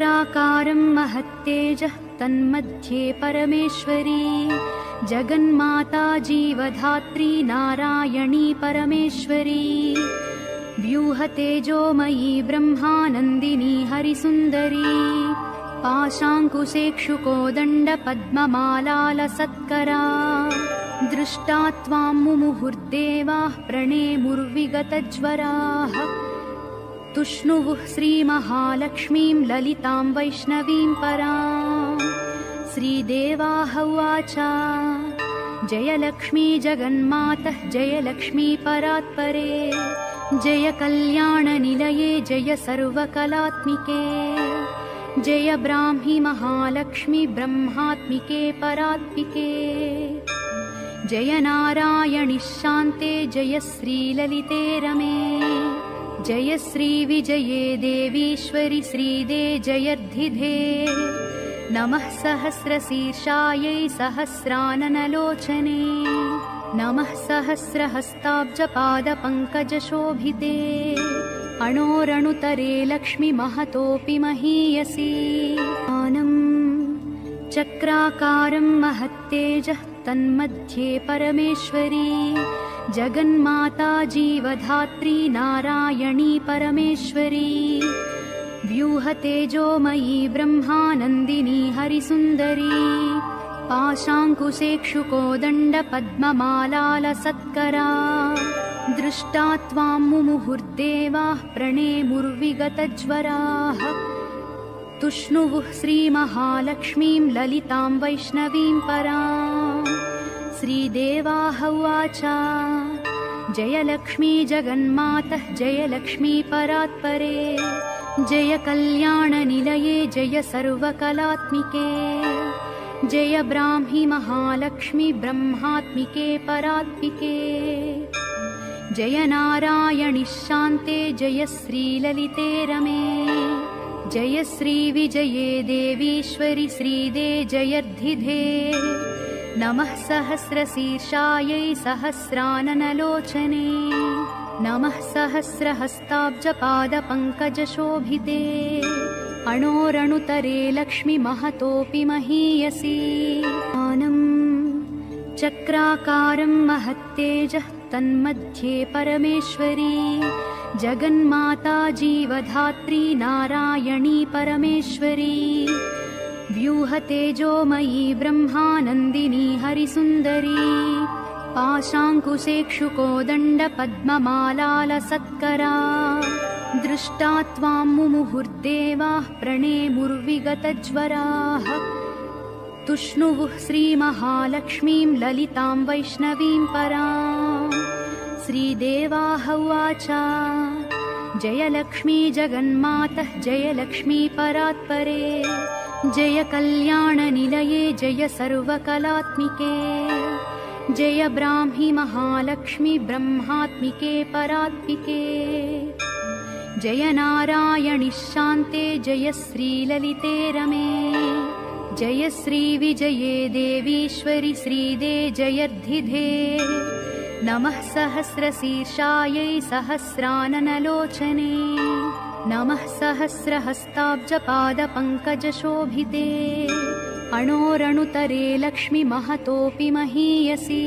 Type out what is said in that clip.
चक्राकारं महत्तेजः तन्मध्ये परमेश्वरी जगन्माता जीवधात्री नारायणी परमेश्वरी व्यूहतेजोमयी ब्रह्मानन्दिनी हरिसुन्दरी पाशाङ्कुशेक्षुकोदण्डपद्ममालालसत्करा दृष्टा त्वां मुमुहुर्देवाः प्रणेमुर्विगतज्वराः तुष्णुवुः श्रीमहालक्ष्मीं ललितां वैष्णवीं परां श्रीदेवाः उवाच जय लक्ष्मी जगन्मातः जय लक्ष्मी परात्परे जय कल्याणनिलये जय सर्वकलात्मिके जय ब्राह्मी महालक्ष्मी ब्रह्मात्मिके परात्मिके जय नारायणि शान्ते जय श्रीललिते रमे जय श्रीविजये देवीश्वरि श्रीदे जयर्धिधे नमः सहस्रशीर्षायै सहस्राननलोचने नमः सहस्रहस्ताब्जपादपङ्कजशोभिते अणोरणुतरे लक्ष्मी महतोऽपि महीयसी आनं चक्राकारं महत्तेजः तन्मध्ये परमेश्वरी जगन्माता जीवधात्री नारायणी परमेश्वरी व्यूहतेजोमयी ब्रह्मानन्दिनी हरिसुन्दरी पाशाङ्कुशेक्षुकोदण्डपद्ममालालसत्करा दृष्टा त्वां मुमुहुर्देवाः प्रणेमुर्विगतज्वराः तुष्णुवुः श्रीमहालक्ष्मीं ललितां वैष्णवीं परां श्रीदेवाः उवाच जय लक्ष्मी जगन्मातः जय लक्ष्मी परात्परे जय कल्याणनिलये जय सर्वकलात्मिके जय ब्राह्मी महालक्ष्मी ब्रह्मात्मिके परात्मिके जय नारायणि शान्ते जय श्रीललिते रमे जय श्रीविजये देवीश्वरि श्रीदे जयर्धिधे नमः सहस्रशीर्षायै सहस्राननलोचने नमः सहस्रहस्ताब्जपादपङ्कजशोभिते अणोरणुतरे लक्ष्मी महतोऽपि महीयसी आनं चक्राकारं महत्तेजः तन्मध्ये परमेश्वरी जगन्माता जीवधात्री नारायणी परमेश्वरी व्यूहतेजोमयी ब्रह्मानन्दिनी हरिसुन्दरी पाशाङ्कुशेक्षुकोदण्डपद्ममालालसत्करा दृष्टा त्वां मुमुहुर्देवाः प्रणेमुर्विगतज्वराः तुष्णुवुः श्रीमहालक्ष्मीं ललितां वैष्णवीं परां श्रीदेवाः उवाच जय लक्ष्मी जगन्मातः जय लक्ष्मी परात्परे जय कल्याणनिलये जय सर्वकलात्मिके जय ब्राह्मी महालक्ष्मी ब्रह्मात्मिके परात्मिके जय नारायणि शान्ते जय श्रीललिते रमे जय श्रीविजये देवीश्वरि श्रीदे जयर्धिधे नमः सहस्रशीर्षायै सहस्राननलोचने नमः सहस्रहस्ताब्जपादपङ्कजशोभिते अणोरणुतरे लक्ष्मी महतोऽपि महीयसी।